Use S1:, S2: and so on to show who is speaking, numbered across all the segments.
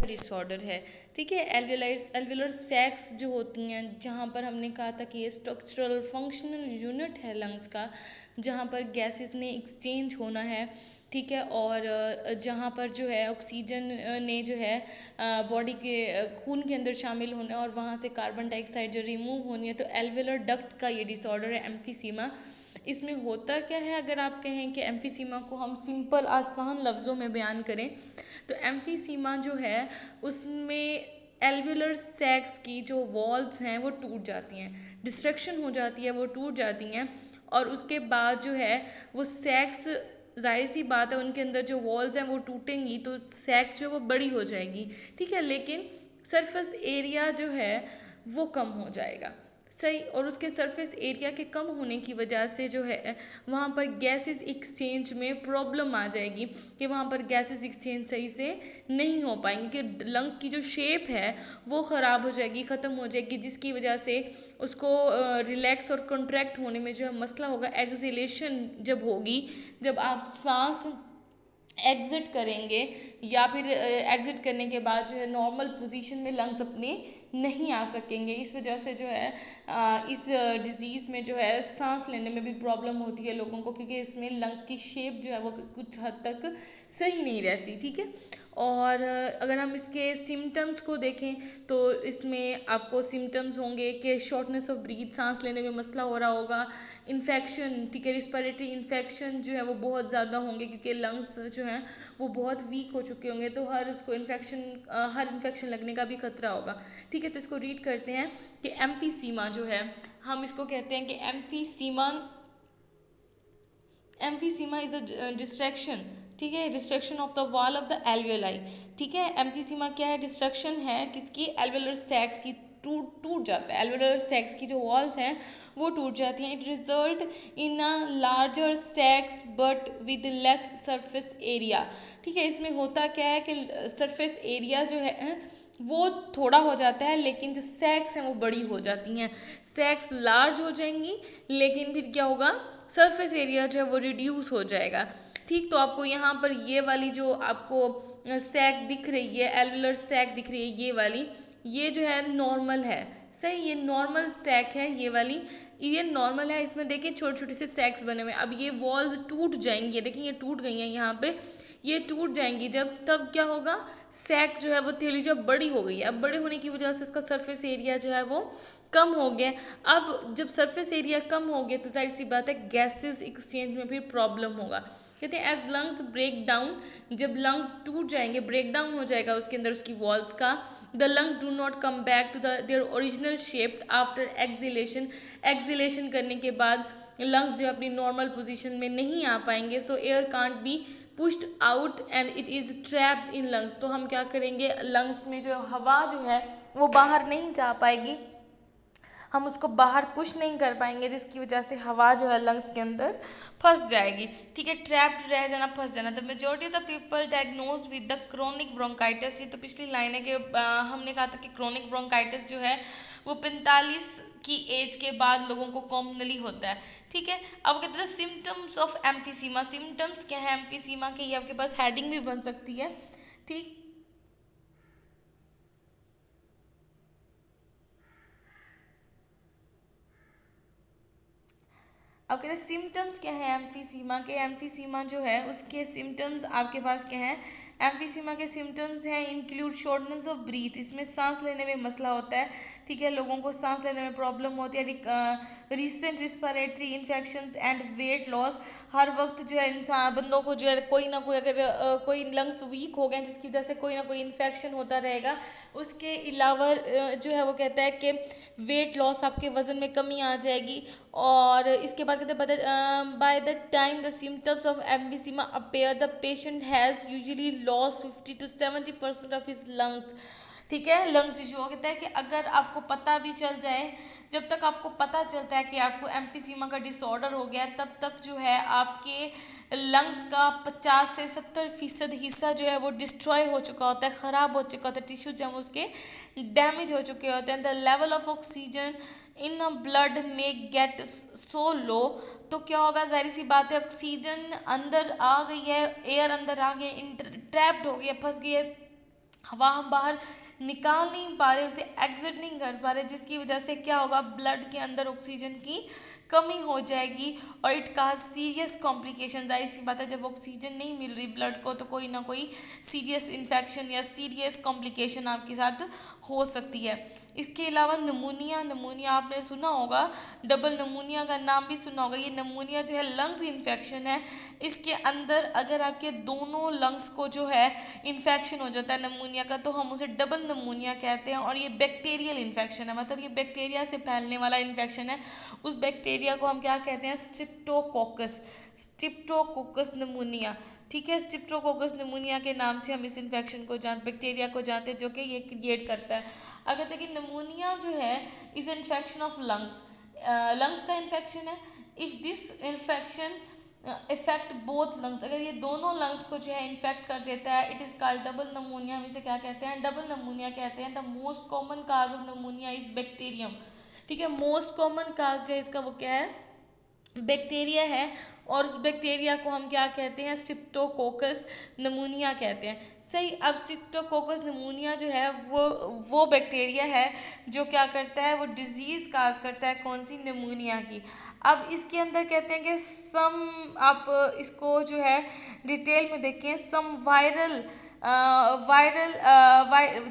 S1: Disorder है। ठीक है, एल्वेलर सैक्स जो होती हैं, जहाँ पर हमने कहा था कि ये स्ट्रक्चरल फंक्शनल यूनिट है लंग्स का, जहाँ पर गैसेस ने एक्सचेंज होना है। ठीक है, और जहाँ पर जो है ऑक्सीजन ने जो है बॉडी के खून के अंदर शामिल होना है और वहाँ से कार्बन डाइऑक्साइड जो रिमूव होनी है, तो एल्वेलर डक्ट का ये डिसऑर्डर है एम्फीसीमा। इसमें होता क्या है, अगर आप कहें कि एम्फीसीमा को हम सिंपल आसान लफ्ज़ों में बयान करें, तो एम्फीसीमा जो है उसमें एल्वेलर सैक्स की जो वॉल्स हैं वो टूट जाती हैं, डिस्ट्रक्शन हो जाती है, वो टूट जाती हैं। और उसके बाद जो है वो सैक्स, जाहिर सी बात है उनके अंदर जो वॉल्स हैं वो टूटेंगी तो सैक जो है वो बड़ी हो जाएगी। ठीक है, लेकिन सरफेस एरिया जो है वो कम हो जाएगा। सही, और उसके सरफेस एरिया के कम होने की वजह से जो है वहाँ पर गैसेस एक्सचेंज में प्रॉब्लम आ जाएगी, कि वहाँ पर गैसेस एक्सचेंज सही से नहीं हो पाएंगे, कि लंग्स की जो शेप है वो ख़राब हो जाएगी, ख़त्म हो जाएगी, जिसकी वजह से उसको रिलैक्स और कॉन्ट्रैक्ट होने में जो है मसला होगा। एक्सहेलेशन जब होगी, जब आप सांस एग्जिट करेंगे या फिर एग्जिट करने के बाद जो है नॉर्मल पोजीशन में लंग्स अपने नहीं आ सकेंगे। इस वजह से जो है इस डिज़ीज़ में जो है सांस लेने में भी प्रॉब्लम होती है लोगों को, क्योंकि इसमें लंग्स की शेप जो है वो कुछ हद तक सही नहीं रहती। ठीक है, और अगर हम इसके सिम्टम्स को देखें तो इसमें आपको सिम्टम्स होंगे कि शॉर्टनेस ऑफ ब्रीथ, सांस लेने में मसला हो रहा होगा, इन्फेक्शन, ठीक है, रिस्पिरेटरी इन्फेक्शन जो है वो बहुत ज़्यादा होंगे, क्योंकि लंग्स जो हैं वो बहुत वीक हो चुके होंगे, तो हर इन्फेक्शन लगने का भी खतरा होगा। ठीक है, तो इसको रीड करते हैं कि एम्फीसीमा जो है, हम इसको कहते हैं कि एम्फीसीमा इज अ डिस्ट्रैक्शन। ठीक है, destruction of the wall of the alveoli. ठीक है, एम्फीसीमा क्या है, डिस्ट्रक्शन है किसकी, एल्वेलर सैक्स की। टूट जाता है, एल्वेलर सैक्स की जो वॉल्स हैं वो टूट जाती हैं। It result in a larger sacs but with less surface area. ठीक है, इसमें होता क्या है कि सरफेस एरिया जो है वो थोड़ा हो जाता है, लेकिन जो सैक्स हैं वो बड़ी हो जाती हैं। सैक्स लार्ज हो जाएंगी, लेकिन फिर क्या होगा, सरफेस एरिया जो है वो रिड्यूस हो जाएगा। ठीक, तो आपको यहाँ पर ये वाली जो आपको सैक दिख रही है, एल्वेलर सैक दिख रही है, ये वाली, ये जो है नॉर्मल है। सही, ये नॉर्मल सैक है, ये नॉर्मल है। इसमें देखिए छोटे छोटे से सैक्स बने हुए हैं। अब ये वॉल्स टूट जाएंगी, देखिए ये टूट गई हैं यहाँ पे, ये टूट जाएंगी जब, तब क्या होगा, सैक जो है वो थैली जब बड़ी हो गई है, अब बड़े होने की वजह से इसका सरफेस एरिया जो है वो कम हो गया। अब जब सरफेस एरिया कम हो गया तो जाहिर सी बात है गैसेस एक्सचेंज में भी प्रॉब्लम होगा। कहते हैं एज लंग्स ब्रेक डाउन, जब लंग्स टूट जाएंगे, ब्रेक डाउन हो जाएगा उसके अंदर उसकी वॉल्स का, the lungs do not come back to their original shape after exhalation. Exhalation करने के बाद लंग्स जो अपनी नॉर्मल पोजीशन में नहीं आ पाएंगे, सो air can't be pushed out and it is trapped in lungs. तो हम क्या करेंगे, लंग्स में जो हवा जो है वो बाहर नहीं जा पाएगी, हम उसको बाहर पुश नहीं कर पाएंगे, जिसकी वजह से हवा जो है लंग्स के अंदर फंस जाएगी। ठीक है, ट्रैप्ड रह जाना, फंस जाना। The majority of the people diagnose with the chronic bronchitis. ये तो पिछली लाइन है कि हमने कहा था कि क्रोनिक ब्रोंकाइटिस जो है वो 45 की एज के बाद लोगों को कॉमनली होता है। ठीक है, अब कहते हैं सिम्टम्स ऑफ एम्फीसीमा। सिम्टम्स क्या है एम्फीसीमा के, ये आपके पास हेडिंग भी बन सकती है। ठीक, अब कहते हैं सिम्टम्स क्या है एम्फीसीमा के। एम्फीसीमा जो है उसके सिम्टम्स आपके पास क्या है, एम्फीसीमा के सिम्टम्स हैं इंक्लूड शॉर्टनेस ऑफ ब्रीथ, इसमें सांस लेने में मसला होता है। ठीक है, लोगों को सांस लेने में प्रॉब्लम होती है। Recent respiratory infections and weight loss, हर वक्त जो है इंसान बंदों को जो है कोई ना कोई, अगर कोई लंग्स वीक हो गए जिसकी वजह से कोई ना कोई इन्फेक्शन होता रहेगा। उसके अलावा जो है वो कहता है कि वेट लॉस, आपके वज़न में कमी आ जाएगी। और इसके बाद कहते हैं by the time the symptoms of emphysema appear the patient has usually loss 50 to 70% of his lungs. ठीक है, लंग्स इशू हो, कहता है कि अगर आपको पता भी चल जाए, जब तक आपको पता चलता है कि आपको एम्फीसीमा का डिसऑर्डर हो गया, तब तक जो है आपके लंग्स का 50 से 70% हिस्सा जो है वो डिस्ट्रॉय हो चुका होता है, ख़राब हो चुका होता है, टिश्यू जो उसके डैमेज हो चुके होते हैं। The level of oxygen in a blood में गेट सो लो, तो क्या होगा, जाहिर सी बात है ऑक्सीजन अंदर आ गई है, एयर अंदर आ गई, ट्रैप्ड हो गई है, फंस गई है हवा हम बाहर निकाल नहीं पा रहे, उसे एग्जिट नहीं कर पा रहे, जिसकी वजह से क्या होगा, ब्लड के अंदर ऑक्सीजन की कमी हो जाएगी और इट काज सीरियस कॉम्प्लिकेशन। जाहिर सी बात है, जब ऑक्सीजन नहीं मिल रही ब्लड को तो कोई ना कोई सीरियस इन्फेक्शन या सीरियस कॉम्प्लिकेशन आपके साथ हो सकती है। इसके अलावा नमूनिया, नमूनिया आपने सुना होगा, डबल नमूनिया का नाम भी सुना होगा। ये नमूनिया जो है लंग्स इन्फेक्शन है। इसके अंदर अगर आपके दोनों लंग्स को जो है इन्फेक्शन हो जाता है नमूनिया का, तो हम उसे डबल नमूनिया कहते हैं। और ये बैक्टीरियल इन्फेक्शन है, मतलब ये बैक्टीरिया से फैलने वाला इन्फेक्शन है। उस बैक्टीरिया को हम क्या कहते हैं, स्ट्रिप्टोकोकस, स्ट्रिप्टोकोकस नमूनिया। ठीक है, स्ट्रिप्टोकोकस नमूनिया के नाम से हम इस इन्फेक्शन को बैक्टीरिया को जानते हैं जो कि ये क्रिएट करता है। अगर देखिए नमूनिया जो है is infection of lungs, lungs का इन्फेक्शन है। If this infection effect both lungs, अगर ये दोनों लंग्स को जो है इन्फेक्ट कर देता है, इट इज़ कॉल्ड डबल नमूनिया। हम इसे क्या कहते हैं, डबल नमूनिया कहते हैं। The most common cause of नमूनिया is bacterium. ठीक है, मोस्ट कॉमन काज जो है इसका वो क्या है, बैक्टीरिया है। और उस बैक्टीरिया को हम क्या कहते हैं, स्ट्रिप्टोकोकस नमूनिया कहते हैं। सही, अब स्ट्रिप्टोकोकस नमूनिया जो है वो बैक्टीरिया है जो क्या करता है, वो डिजीज़ काज करता है, कौन सी, नमूनिया की। अब इसके अंदर कहते हैं कि सम, आप इसको जो है डिटेल में देखें, some viral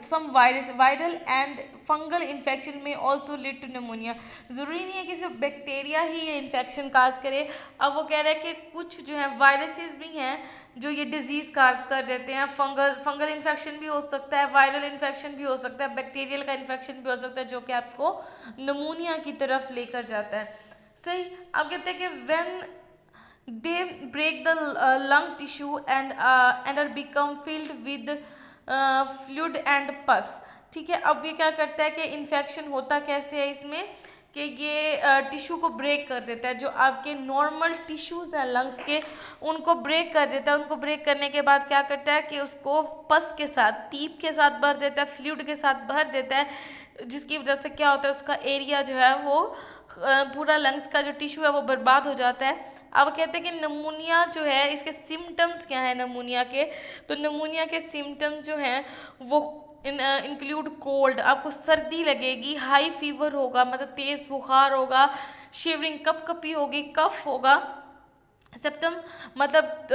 S1: some viral and fungal infection में ऑल्सो लीड टू निमोनिया। ज़रूरी नहीं है कि सिर्फ बैक्टीरिया ही ये इन्फेक्शन काज करे। अब वो कह रहे हैं कि कुछ जो है वायरसेस भी हैं जो ये डिजीज़ काज कर देते हैं। फंगल इन्फेक्शन भी हो सकता है, वायरल इन्फेक्शन भी हो सकता है, बैक्टीरियल का इन्फेक्शन भी हो सकता है, जो कि आपको निमोनिया की तरफ लेकर जाता है। सही, अब कहते हैं कि when they break the lung tissue and are become filled with fluid and pus। ठीक है, अब ये क्या करता है कि इन्फेक्शन होता कैसे है इसमें, कि ये टिश्यू को ब्रेक कर देता है। जो आपके नॉर्मल टिश्यूज़ हैं लंग्स के, उनको ब्रेक कर देता है। उनको ब्रेक करने के बाद क्या करता है कि उसको पस के साथ, पीप के साथ भर देता है, फ्लूइड के साथ भर देता है, जिसकी वजह से क्या होता है, उसका एरिया जो है वो पूरा लंग्स का जो टिश्यू है वो बर्बाद हो जाता है। अब कहते हैं कि नमूनिया जो है, इसके सिम्टम्स क्या हैं नमूनिया के, तो नमूनिया के सिम्टम्स जो हैं वो इंक्लूड कोल्ड, आपको सर्दी लगेगी, हाई फीवर होगा, मतलब तेज़ बुखार होगा, शिवरिंग, कपकपी होगी, कफ होगा, सिम्टम मतलब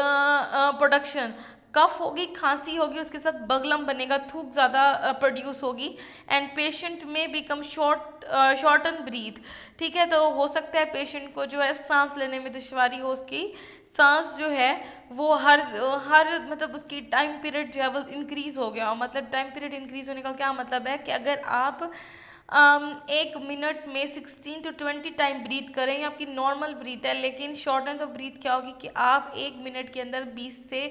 S1: प्रोडक्शन, कफ होगी, खांसी होगी, उसके साथ बगलम बनेगा, थूक ज़्यादा प्रोड्यूस होगी, एंड पेशेंट में बिकम शॉर्टन ब्रीथ। ठीक है, तो हो सकता है पेशेंट को जो है सांस लेने में दुश्वारी हो, उसकी सांस जो है वो हर मतलब उसकी टाइम पीरियड जो है वो इंक्रीज़ हो गया। मतलब टाइम पीरियड इंक्रीज़ होने का क्या मतलब है कि अगर आप 1 मिनट में 16 to 20 टाइम ब्रीथ करें, ये आपकी नॉर्मल ब्रीथ है, लेकिन शॉर्टनेस ऑफ ब्रीथ क्या होगी कि आप 1 मिनट के अंदर 20 से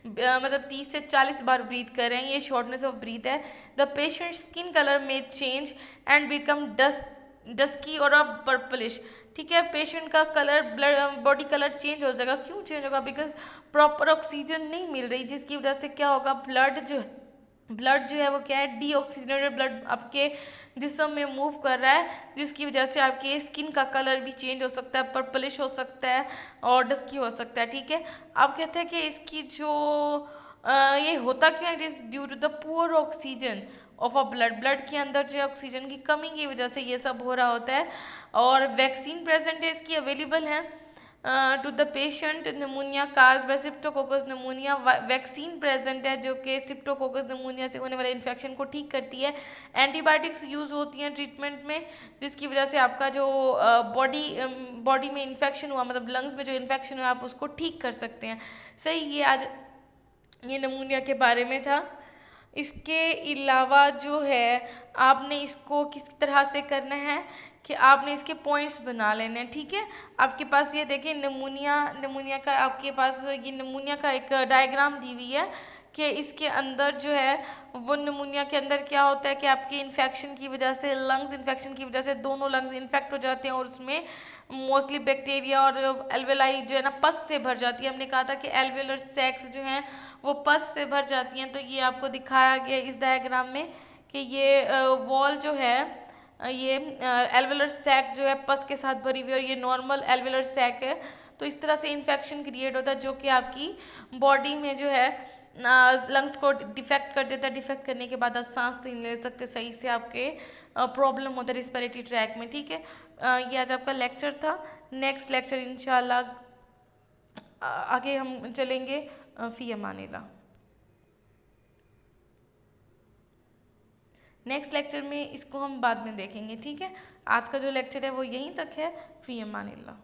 S1: मतलब 30 से 40 बार ब्रीथ करें, ये शॉर्टनेस ऑफ ब्रीथ है। द पेशेंट स्किन कलर में चेंज एंड बिकम डस्की और अ पर्पलिश। ठीक है, पेशेंट का colour, blood body colour change हो जाएगा। क्यों चेंज होगा, बिकॉज प्रॉपर ऑक्सीजन नहीं मिल रही, जिसकी वजह से क्या होगा, ब्लड जो है वो क्या है, डीऑक्सीजनेटेड ब्लड आपके जिस्म में मूव कर रहा है, जिसकी वजह से आपके स्किन का कलर भी चेंज हो सकता है, पर्पलिश हो सकता है और डस्की हो सकता है। ठीक है, अब कहते हैं कि इसकी जो ये होता क्या, it is due to the poor oxygen of a blood के अंदर जो है ऑक्सीजन की कमी की वजह से ये सब हो रहा होता है। और वैक्सीन प्रेजेंट है, इसकी अवेलेबल है to the patient pneumonia cause by streptococcus pneumonia. Vaccine present है जो कि स्ट्रिप्टोकोकस निमोनिया से होने वाले इन्फेक्शन को ठीक करती है। एंटीबायोटिक्स यूज़ होती हैं ट्रीटमेंट में, जिसकी वजह से आपका जो बॉडी में इन्फेक्शन हुआ, मतलब लंग्स में जो इन्फेक्शन हुआ, आप उसको ठीक कर सकते हैं। सही, ये आज ये निमोनिया के बारे में था। इसके अलावा जो है आपने इसको किस तरह से करना है कि आपने इसके पॉइंट्स बना लेने हैं। ठीक है, आपके पास ये देखिए निमोनिया का आपके पास ये निमोनिया का एक डायग्राम दी हुई है कि इसके अंदर जो है वो निमोनिया के अंदर क्या होता है कि आपकी इन्फेक्शन की वजह से, लंग्स इन्फेक्शन की वजह से दोनों लंग्स इन्फेक्ट हो जाते हैं और उसमें मोस्टली बैक्टीरिया और एल्वेलाई जो है ना पस से भर जाती है। हमने कहा था कि एल्वेलर सैक्स जो हैं वो पस से भर जाती हैं, तो ये आपको दिखाया गया इस डायग्राम में कि ये वॉल जो है ये एल्वेलर सैक जो है पस के साथ भरी हुई है और ये नॉर्मल एल्वेलर सैक है। तो इस तरह से इन्फेक्शन क्रिएट होता है जो कि आपकी बॉडी में जो है लंग्स को डिफेक्ट कर देता है। डिफेक्ट करने के बाद आप सांस नहीं ले सकते सही से, आपके प्रॉब्लम होता है रिस्पिरेटरी ट्रैक में। ठीक है, ये आज आपका लेक्चर था। नेक्स्ट लेक्चर इंशाल्लाह आगे हम चलेंगे। फ़ी अमानिल्लाह। नेक्स्ट लेक्चर में इसको हम बाद में देखेंगे। ठीक है, आज का जो लेक्चर है वो यहीं तक है। फ़ी अमानिल्लाह।